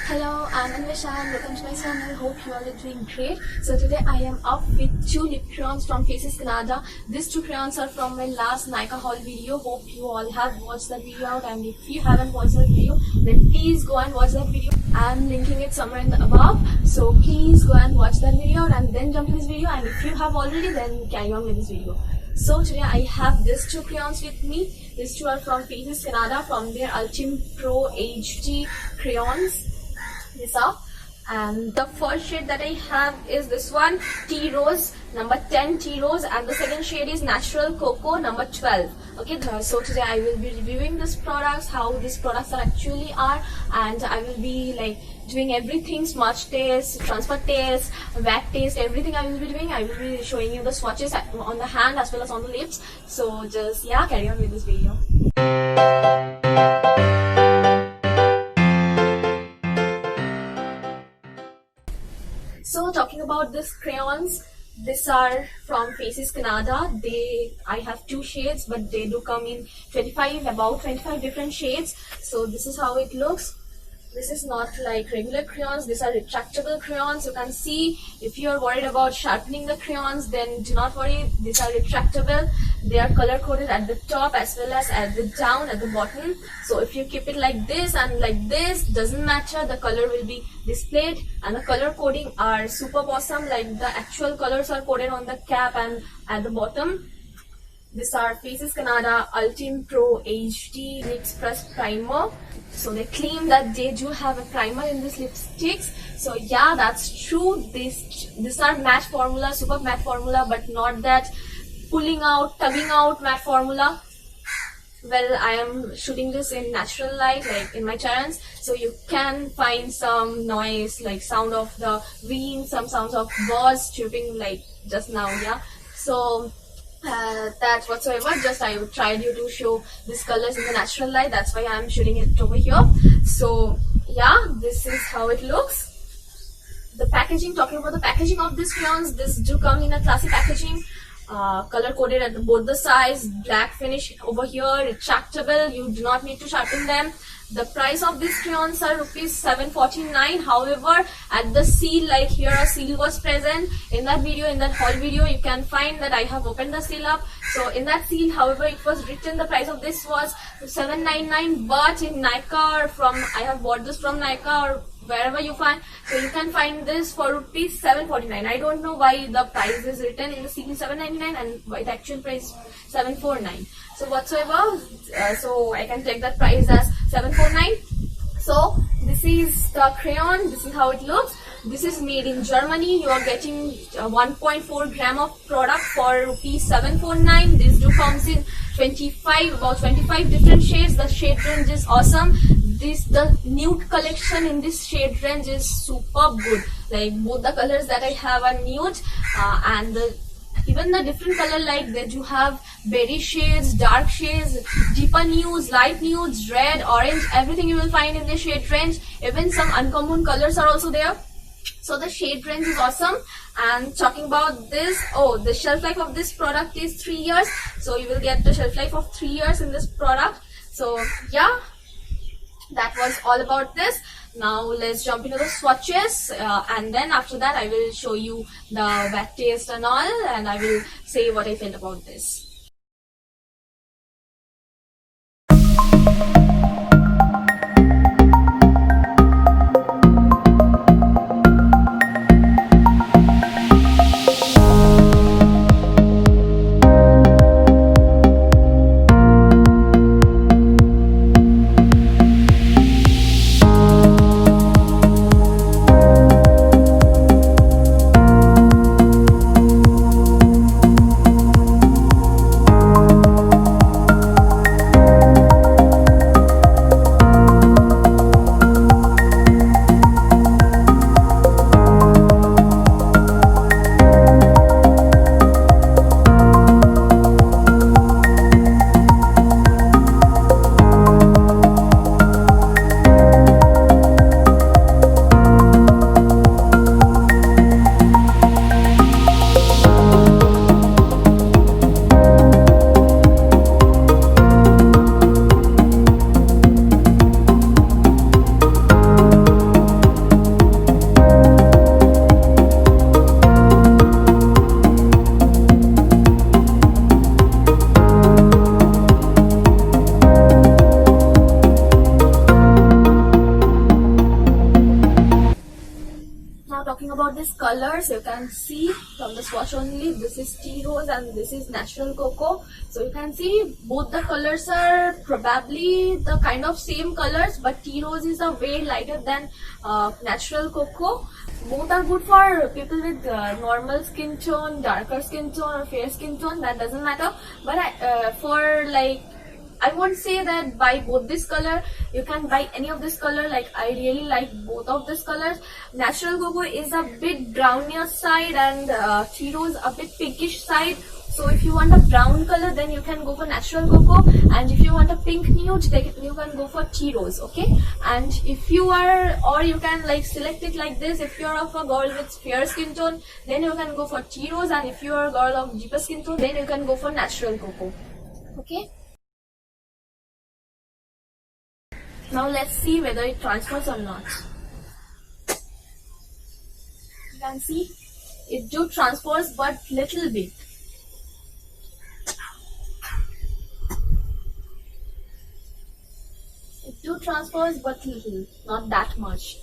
Hello, I'm Anvisha and welcome to my channel. Hope you all are doing great. So today I am up with two lip crayons from Faces Canada. These two crayons are from my last Nykaa haul video. Hope you all have watched that video out, and if you haven't watched that video, then please go and watch that video. I'm linking it somewhere in the above. So please go and watch that video out and then jump to this video, and if you have already, then carry on with this video. So today I have these two crayons with me. These two are from Faces Canada from their Ultim Pro HD crayons. This up, and the first shade that I have is this one, Tea Rose number 10 Tea Rose, and the second shade is Natural Cocoa number 12. Okay, so today I will be reviewing these products, how these products actually are, and I will be like doing everything: smudge test, transfer test, wet test, everything I will be doing. I will be showing you the swatches on the hand as well as on the lips. So just carry on with this video. So talking about these crayons, these are from Faces Canada. I have two shades, but they do come in about 25 different shades. So this is how it looks. This is not like regular crayons. These are retractable crayons. You can see, if you are worried about sharpening the crayons, then do not worry. These are retractable. They are color coded at the top as well as at the down at the bottom. So if you keep it like this and like this, doesn't matter, the color will be displayed, and the color coding are super awesome. Like the actual colors are coded on the cap and at the bottom. These are Faces Canada Ultim Pro HD Lips Press Primer. So they claim that they do have a primer in these lipsticks. So yeah, that's true. These are matte formula, super matte formula, but not that pulling out, tugging out matte formula. Well, I am shooting this in natural light, like in my channels, so you can find some noise, like sound of the wind, some sounds of birds chirping like just now. Yeah, so that whatsoever, just I tried you to show these colors in the natural light. That's why I'm shooting it over here. So yeah, this is how it looks. The packaging, talking about the packaging of these crayons, this do come in a classy packaging, color coded at both the sides, black finish over here, retractable. You do not need to sharpen them. The price of these crayons are rupees 749. However, at the seal, like here a seal was present in that video, in that haul video, you can find that I have opened the seal up. So in that seal, however, it was written the price of this was 799, but in Nykaa, or I have bought this from Nykaa or wherever you find, so you can find this for rupees 749. I don't know why the price is written in the seal 799 and why the actual price 749. So whatsoever, so I can take that price as 749. So this is the crayon. This is how it looks. This is made in Germany. You are getting 1.4 gram of product for rupees 749. This do comes in about 25 different shades. The shade range is awesome. The nude collection in this shade range is super good. Like both the colors that I have are nude, and even the different color, like they do have berry shades, dark shades, deeper nudes, light nudes, red, orange, everything you will find in the shade range. Even some uncommon colors are also there. So the shade range is awesome. And talking about this, the shelf life of this product is 3 years. So you will get the shelf life of 3 years in this product. So yeah, that was all about this. Now let's jump into the swatches, and then after that I will show you the wet taste and all, and I will say what I felt about this. about this colors, you can see from the swatch only, this is tea rose and this is natural cocoa. So you can see both the colors are probably the kind of same colors, but tea rose is a way lighter than natural cocoa. Both are good for people with normal skin tone, darker skin tone or fair skin tone, that doesn't matter. But I won't say that buy both this color. You can buy any of this color. Like, I really like both of these colors. Natural cocoa is a bit brownier side and tea rose a bit pinkish side. So if you want a brown color, then you can go for natural cocoa, and if you want a pink nude, then you can go for tea rose. Okay, and if you are, or you can like select it like this, if you are of a girl with fair skin tone, then you can go for tea rose, and if you are a girl of deeper skin tone, then you can go for natural cocoa. Okay, now let's see whether it transfers or not. You can see it do transfers, but little bit. It do transfers, but little, not that much.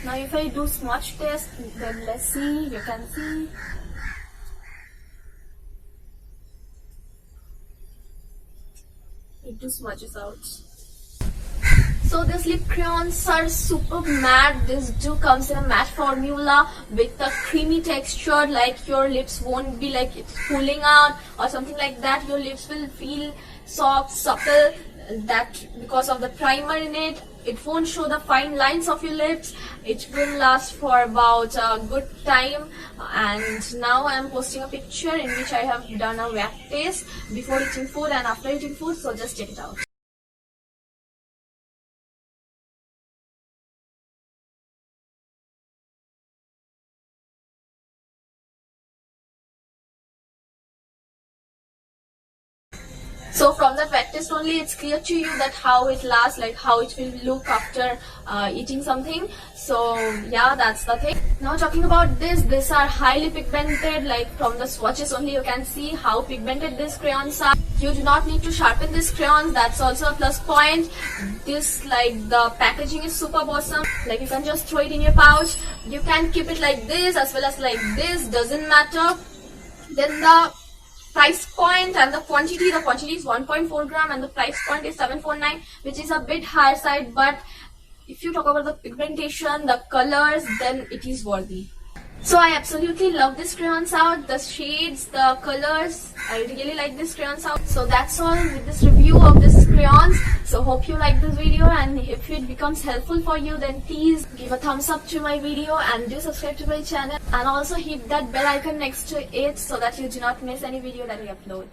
Now if I do smudge test, then let's see, you can see. It do smudges out. So these lip crayons are super matte. This do comes in a matte formula with a creamy texture, like your lips won't be like it's pulling out or something like that. Your lips will feel soft, supple, that because of the primer in it. It won't show the fine lines of your lips. It will last for about a good time. And now I am posting a picture in which I have done a wet test before eating food and after eating food, so just check it out. So from the wet test only, it's clear to you that how it lasts, like how it will look after eating something. So yeah, that's the thing. Now talking about this, these are highly pigmented. Like from the swatches only, you can see how pigmented these crayons are. You do not need to sharpen these crayons. That's also a plus point. This, like, the packaging is super awesome. Like, you can just throw it in your pouch. You can keep it like this as well as like this. Doesn't matter. Then the price point and the quantity is 1.4 gram and the price point is 749, which is a bit higher side, but if you talk about the pigmentation, the colors, then it is worthy. So I absolutely love this crayons out, the shades, the colors. I really like this crayons out. So that's all with this review of this crayons. So hope you like this video, and if it becomes helpful for you, then please give a thumbs up to my video and do subscribe to my channel, and also hit that bell icon next to it so that you do not miss any video that I upload.